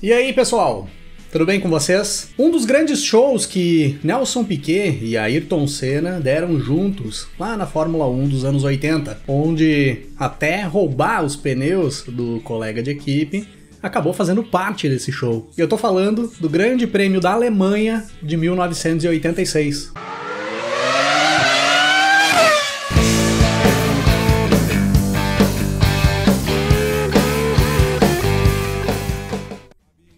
E aí, pessoal? Tudo bem com vocês? Um dos grandes shows que Nelson Piquet e Ayrton Senna deram juntos lá na Fórmula 1 dos anos 80, onde até roubar os pneus do colega de equipe acabou fazendo parte desse show. E eu tô falando do Grande Prêmio da Alemanha de 1986.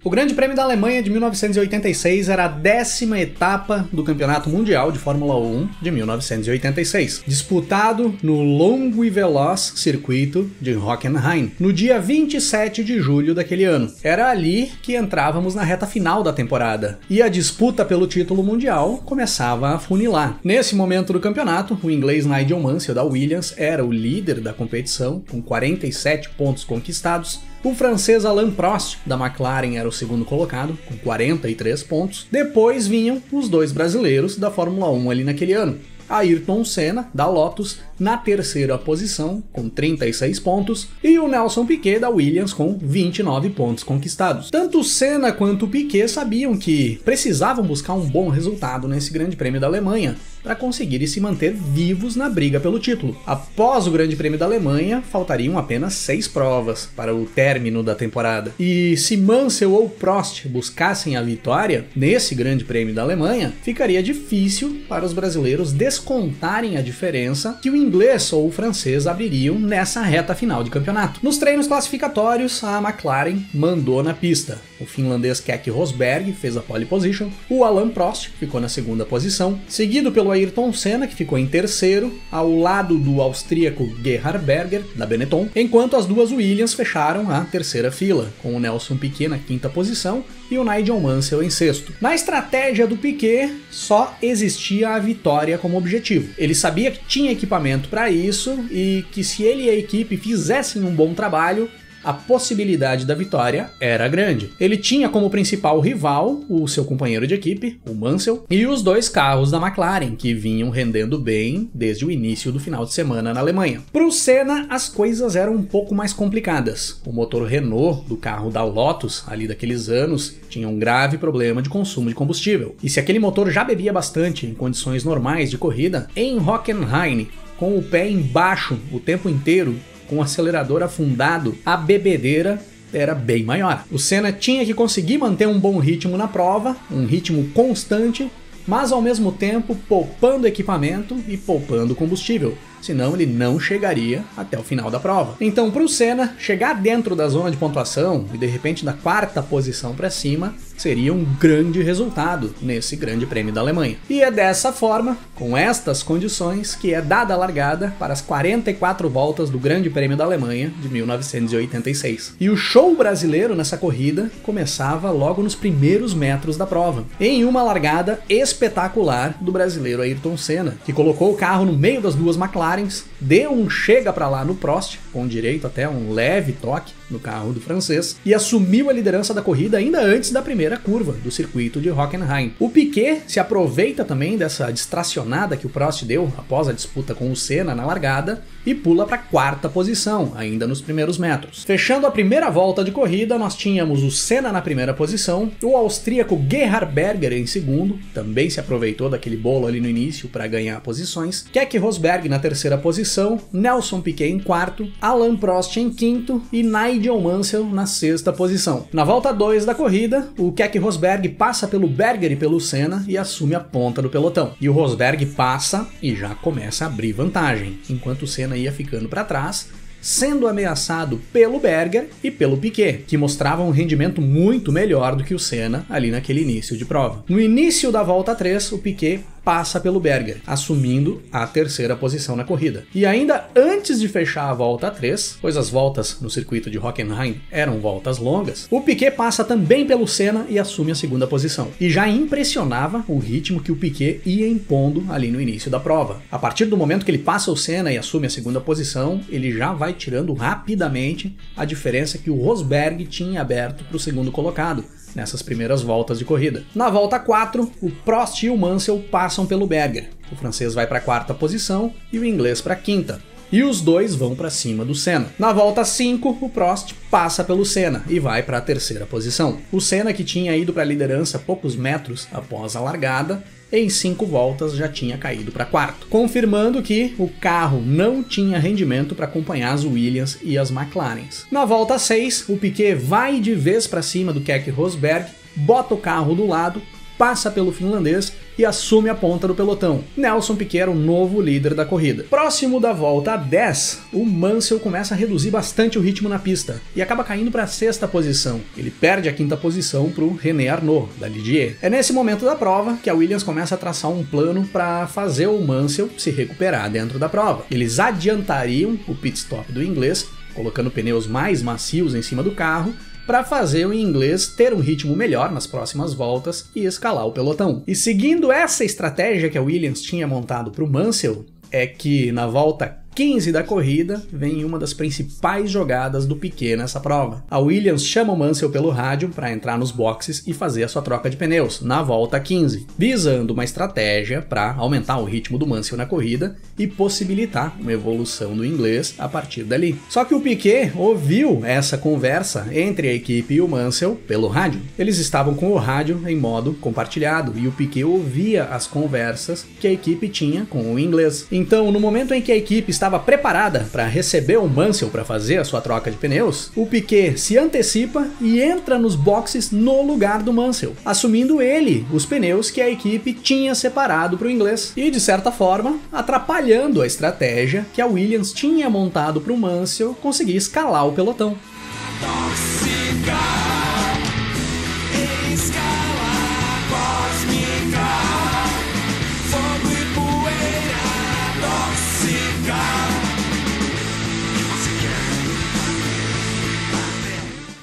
O Grande Prêmio da Alemanha de 1986 era a 10ª etapa do Campeonato Mundial de Fórmula 1 de 1986, disputado no longo e veloz circuito de Hockenheim, no dia 27 de julho daquele ano. Era ali que entrávamos na reta final da temporada, e a disputa pelo título mundial começava a funilar. Nesse momento do campeonato, o inglês Nigel Mansell da Williams era o líder da competição, com 47 pontos conquistados. O francês Alain Prost, da McLaren, era o segundo colocado, com 43 pontos. Depois vinham os dois brasileiros da Fórmula 1 ali naquele ano. Ayrton Senna, da Lotus, na terceira posição, com 36 pontos, e o Nelson Piquet, da Williams, com 29 pontos conquistados. Tanto Senna quanto Piquet sabiam que precisavam buscar um bom resultado nesse Grande Prêmio da Alemanha para conseguirem se manter vivos na briga pelo título. Após o Grande Prêmio da Alemanha, faltariam apenas 6 provas para o término da temporada. E se Mansell ou Prost buscassem a vitória nesse Grande Prêmio da Alemanha, ficaria difícil para os brasileiros descontarem a diferença que o inglês ou o francês abririam nessa reta final de campeonato. Nos treinos classificatórios, a McLaren mandou na pista. O finlandês Keke Rosberg fez a pole position, o Alain Prost ficou na segunda posição, seguido pelo Ayrton Senna, que ficou em terceiro, ao lado do austríaco Gerhard Berger, da Benetton, enquanto as duas Williams fecharam a terceira fila, com o Nelson Piquet na quinta posição e o Nigel Mansell em sexto. Na estratégia do Piquet, só existia a vitória como objetivo. Ele sabia que tinha equipamento para isso e que se ele e a equipe fizessem um bom trabalho, a possibilidade da vitória era grande. Ele tinha como principal rival o seu companheiro de equipe, o Mansell, e os dois carros da McLaren, que vinham rendendo bem desde o início do final de semana na Alemanha. Para o Senna, as coisas eram um pouco mais complicadas. O motor Renault do carro da Lotus, ali daqueles anos, tinha um grave problema de consumo de combustível. E se aquele motor já bebia bastante em condições normais de corrida, em Hockenheim, com o pé embaixo o tempo inteiro, com o acelerador afundado, a bebedeira era bem maior. O Senna tinha que conseguir manter um bom ritmo na prova, um ritmo constante, mas ao mesmo tempo poupando equipamento e poupando combustível, senão ele não chegaria até o final da prova. Então, para o Senna, chegar dentro da zona de pontuação e de repente da quarta posição para cima seria um grande resultado nesse Grande Prêmio da Alemanha. E é dessa forma, com estas condições, que é dada a largada para as 44 voltas do Grande Prêmio da Alemanha de 1986. E o show brasileiro nessa corrida começava logo nos primeiros metros da prova, em uma largada espetacular do brasileiro Ayrton Senna, que colocou o carro no meio das duas McLarens, deu um chega pra lá no Prost, com direito até um leve toque no carro do francês, e assumiu a liderança da corrida ainda antes da primeira curva do circuito de Hockenheim. O Piquet se aproveita também dessa distracionada que o Prost deu após a disputa com o Senna na largada e pula para a quarta posição, ainda nos primeiros metros. Fechando a primeira volta de corrida, nós tínhamos o Senna na primeira posição, o austríaco Gerhard Berger em segundo, também se aproveitou daquele bolo ali no início para ganhar posições, Keke Rosberg na terceira posição, Nelson Piquet em quarto, Alain Prost em quinto e Nigel Mansell na sexta posição. Na volta 2 da corrida, o Keke Rosberg passa pelo Berger e pelo Senna e assume a ponta do pelotão. E o Rosberg passa e já começa a abrir vantagem, enquanto o Senna ia ficando para trás, sendo ameaçado pelo Berger e pelo Piquet, que mostravam um rendimento muito melhor do que o Senna ali naquele início de prova. No início da volta 3, o Piquet passa pelo Berger, assumindo a terceira posição na corrida. E ainda antes de fechar a volta 3, pois as voltas no circuito de Hockenheim eram voltas longas, o Piquet passa também pelo Senna e assume a segunda posição. E já impressionava o ritmo que o Piquet ia impondo ali no início da prova. A partir do momento que ele passa o Senna e assume a segunda posição, ele já vai tirando rapidamente a diferença que o Rosberg tinha aberto para o segundo colocado nessas primeiras voltas de corrida. Na volta 4, o Prost e o Mansell passam pelo Berger. O francês vai para a quarta posição e o inglês para a quinta. e os dois vão para cima do Senna. Na volta 5, o Prost passa pelo Senna e vai para a terceira posição. O Senna, que tinha ido para a liderança poucos metros após a largada, em 5 voltas já tinha caído para quarto, confirmando que o carro não tinha rendimento para acompanhar as Williams e as McLarens. Na volta 6, o Piquet vai de vez para cima do Keke Rosberg, bota o carro do lado, passa pelo finlandês e assume a ponta do pelotão. Nelson Piquet era o novo líder da corrida. Próximo da volta 10, o Mansell começa a reduzir bastante o ritmo na pista e acaba caindo para a 6ª posição. Ele perde a 5ª posição para o René Arnoux, da Ligier. É nesse momento da prova que a Williams começa a traçar um plano para fazer o Mansell se recuperar dentro da prova. Eles adiantariam o pit stop do inglês, colocando pneus mais macios em cima do carro, para fazer o inglês ter um ritmo melhor nas próximas voltas e escalar o pelotão. E seguindo essa estratégia que a Williams tinha montado para o Mansell, é que na volta 15 da corrida vem uma das principais jogadas do Piquet nessa prova. A Williams chama o Mansell pelo rádio para entrar nos boxes e fazer a sua troca de pneus na volta 15, visando uma estratégia para aumentar o ritmo do Mansell na corrida e possibilitar uma evolução do inglês a partir dali. Só que o Piquet ouviu essa conversa entre a equipe e o Mansell pelo rádio. Eles estavam com o rádio em modo compartilhado e o Piquet ouvia as conversas que a equipe tinha com o inglês. Então, no momento em que a equipe estava preparada para receber o Mansell para fazer a sua troca de pneus, o Piquet se antecipa e entra nos boxes no lugar do Mansell, assumindo ele os pneus que a equipe tinha separado para o inglês e, de certa forma, atrapalhando a estratégia que a Williams tinha montado para o Mansell conseguir escalar o pelotão.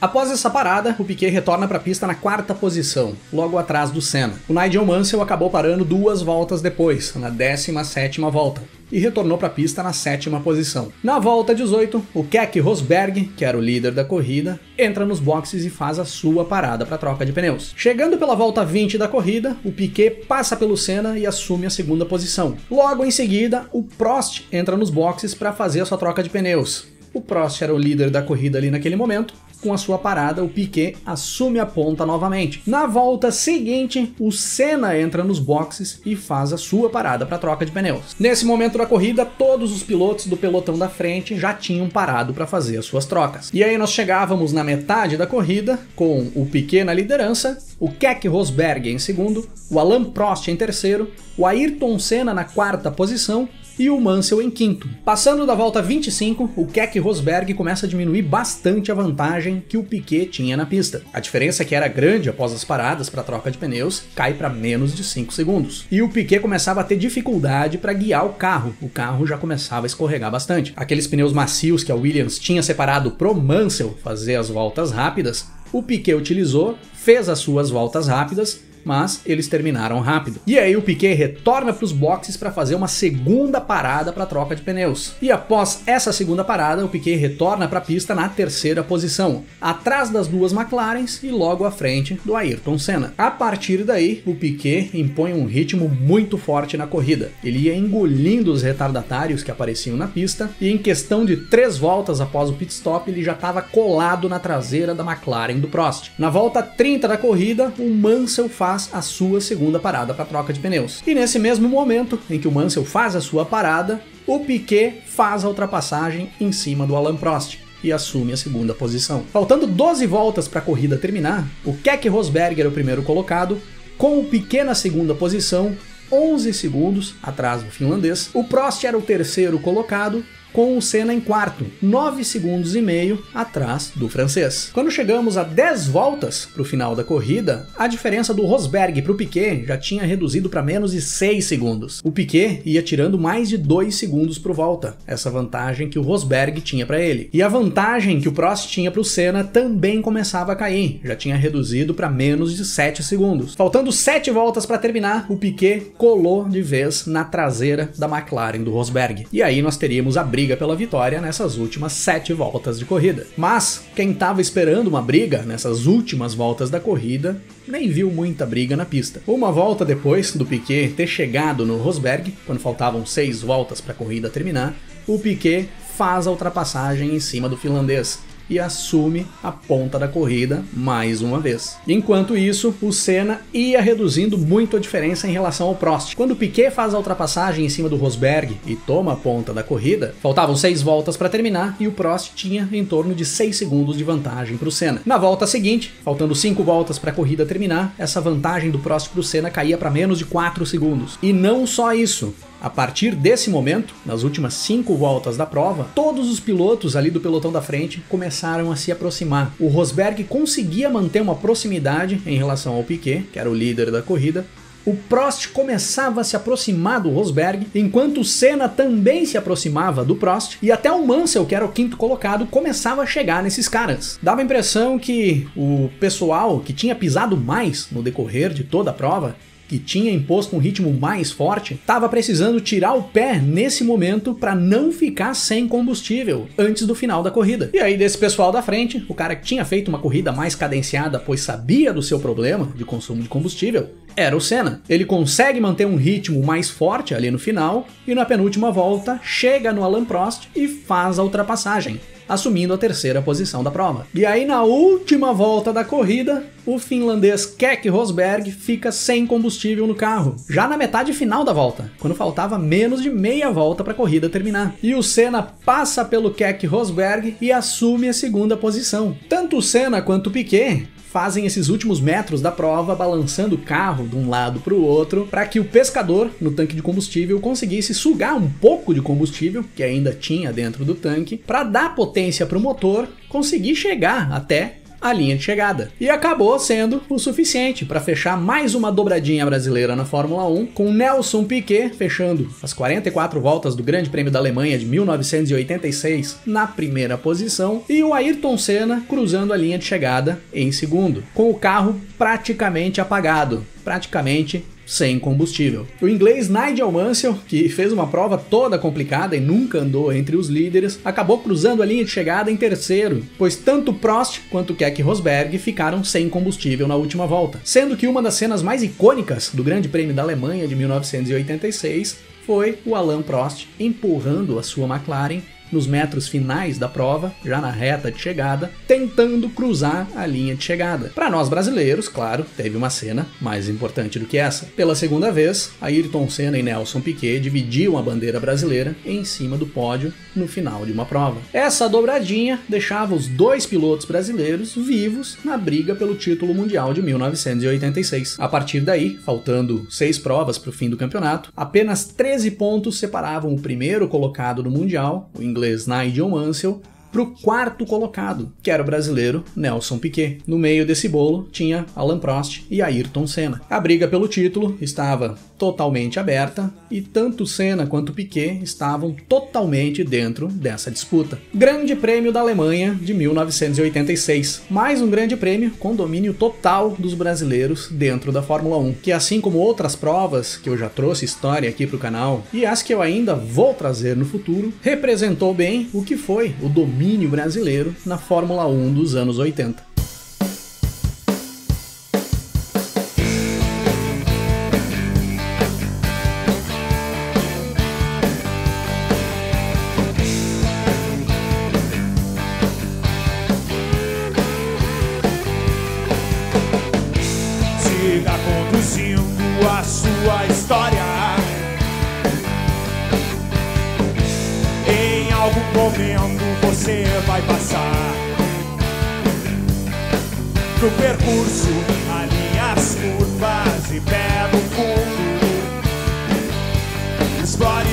Após essa parada, o Piquet retorna para a pista na 4ª posição, logo atrás do Senna. O Nigel Mansell acabou parando 2 voltas depois, na 17ª volta, e retornou para a pista na 7ª posição. Na volta 18, o Keke Rosberg, que era o líder da corrida, entra nos boxes e faz a sua parada para troca de pneus. Chegando pela volta 20 da corrida, o Piquet passa pelo Senna e assume a 2ª posição. Logo em seguida, o Prost entra nos boxes para fazer a sua troca de pneus. O Prost era o líder da corrida ali naquele momento. Com a sua parada, o Piquet assume a ponta novamente. Na volta seguinte, o Senna entra nos boxes e faz a sua parada para troca de pneus. Nesse momento da corrida, todos os pilotos do pelotão da frente já tinham parado para fazer as suas trocas. E aí nós chegávamos na metade da corrida, com o Piquet na liderança, o Keke Rosberg em segundo, o Alain Prost em terceiro, o Ayrton Senna na 4ª posição e o Mansell em quinto. Passando da volta 25, o Keke Rosberg começa a diminuir bastante a vantagem que o Piquet tinha na pista. A diferença, que era grande após as paradas para troca de pneus, cai para menos de 5 segundos. E o Piquet começava a ter dificuldade para guiar o carro já começava a escorregar bastante. Aqueles pneus macios que a Williams tinha separado pro Mansell fazer as voltas rápidas, o Piquet utilizou, fez as suas voltas rápidas, mas eles terminaram rápido. E aí o Piquet retorna para os boxes para fazer uma segunda parada para troca de pneus. E após essa segunda parada, o Piquet retorna para a pista na 3ª posição, atrás das 2 McLarens e logo à frente do Ayrton Senna. A partir daí, o Piquet impõe um ritmo muito forte na corrida. Ele ia engolindo os retardatários que apareciam na pista e em questão de 3 voltas após o pit stop, ele já estava colado na traseira da McLaren do Prost. Na volta 30 da corrida, o Mansell faz a sua segunda parada para troca de pneus. E nesse mesmo momento em que o Mansell faz a sua parada, o Piquet faz a ultrapassagem em cima do Alain Prost e assume a 2ª posição. Faltando 12 voltas para a corrida terminar, o Keke Rosberg era o primeiro colocado, com o Piquet na 2ª posição, 11 segundos atrás do finlandês. O Prost era o terceiro colocado, com o Senna em quarto, 9 segundos e meio atrás do francês. Quando chegamos a 10 voltas para o final da corrida, a diferença do Rosberg para o Piquet já tinha reduzido para menos de 6 segundos. O Piquet ia tirando mais de 2 segundos por volta, essa vantagem que o Rosberg tinha para ele. E a vantagem que o Prost tinha para o Senna também começava a cair, já tinha reduzido para menos de 7 segundos. Faltando 7 voltas para terminar, o Piquet colou de vez na traseira da McLaren do Rosberg. E aí nós teríamos a briga pela vitória nessas últimas 7 voltas de corrida. Mas quem estava esperando uma briga nessas últimas voltas da corrida nem viu muita briga na pista. Uma volta depois do Piquet ter chegado no Rosberg, quando faltavam 6 voltas para a corrida terminar, o Piquet faz a ultrapassagem em cima do finlandês e assume a ponta da corrida mais uma vez. Enquanto isso, o Senna ia reduzindo muito a diferença em relação ao Prost. Quando o Piquet faz a ultrapassagem em cima do Rosberg e toma a ponta da corrida, faltavam 6 voltas para terminar e o Prost tinha em torno de 6 segundos de vantagem para o Senna. Na volta seguinte, faltando 5 voltas para a corrida terminar, essa vantagem do Prost para o Senna caía para menos de 4 segundos. E não só isso. A partir desse momento, nas últimas 5 voltas da prova, todos os pilotos ali do pelotão da frente começaram a se aproximar. O Rosberg conseguia manter uma proximidade em relação ao Piquet, que era o líder da corrida. O Prost começava a se aproximar do Rosberg, enquanto o Senna também se aproximava do Prost, e até o Mansell, que era o 5º colocado, começava a chegar nesses caras. Dava a impressão que o pessoal que tinha pisado mais no decorrer de toda a prova, que tinha imposto um ritmo mais forte, estava precisando tirar o pé nesse momento para não ficar sem combustível antes do final da corrida. E aí desse pessoal da frente, o cara que tinha feito uma corrida mais cadenciada, pois sabia do seu problema de consumo de combustível, era o Senna. Ele consegue manter um ritmo mais forte ali no final e na penúltima volta chega no Alain Prost e faz a ultrapassagem, assumindo a 3ª posição da prova. E aí na última volta da corrida, o finlandês Keke Rosberg fica sem combustível no carro, já na metade final da volta, quando faltava menos de meia volta para a corrida terminar. E o Senna passa pelo Keke Rosberg e assume a 2ª posição. Tanto o Senna quanto o Piquet fazem esses últimos metros da prova balançando o carro de um lado para o outro para que o pescador no tanque de combustível conseguisse sugar um pouco de combustível que ainda tinha dentro do tanque para dar potência para o motor conseguir chegar até a linha de chegada. E acabou sendo o suficiente para fechar mais uma dobradinha brasileira na Fórmula 1, com Nelson Piquet fechando as 44 voltas do Grande Prêmio da Alemanha de 1986 na 1ª posição e o Ayrton Senna cruzando a linha de chegada em 2º, com o carro praticamente apagado, praticamente sem combustível. O inglês Nigel Mansell, que fez uma prova toda complicada e nunca andou entre os líderes, acabou cruzando a linha de chegada em 3º, pois tanto Prost quanto Keke Rosberg ficaram sem combustível na última volta, sendo que uma das cenas mais icônicas do Grande Prêmio da Alemanha de 1986 foi o Alain Prost empurrando a sua McLaren nos metros finais da prova, já na reta de chegada, tentando cruzar a linha de chegada. Para nós brasileiros, claro, teve uma cena mais importante do que essa. Pela 2ª vez, Ayrton Senna e Nelson Piquet dividiam a bandeira brasileira em cima do pódio no final de uma prova. Essa dobradinha deixava os 2 pilotos brasileiros vivos na briga pelo título mundial de 1986. A partir daí, faltando 6 provas para o fim do campeonato, apenas 13 pontos separavam o 1º colocado no mundial, o inglês Nigel Mansell, para o 4º colocado, que era o brasileiro Nelson Piquet. No meio desse bolo tinha Alain Prost e Ayrton Senna. A briga pelo título estava totalmente aberta e tanto Senna quanto Piquet estavam totalmente dentro dessa disputa. Grande Prêmio da Alemanha de 1986. Mais um grande prêmio com domínio total dos brasileiros dentro da Fórmula 1, que assim como outras provas que eu já trouxe história aqui para o canal e as que eu ainda vou trazer no futuro, representou bem o que foi o domínio brasileiro na Fórmula 1 dos anos 80. Siga conduzindo a sua história. Em algum momento você vai passar pro percurso, alinha as curvas e pé no fundo. Explore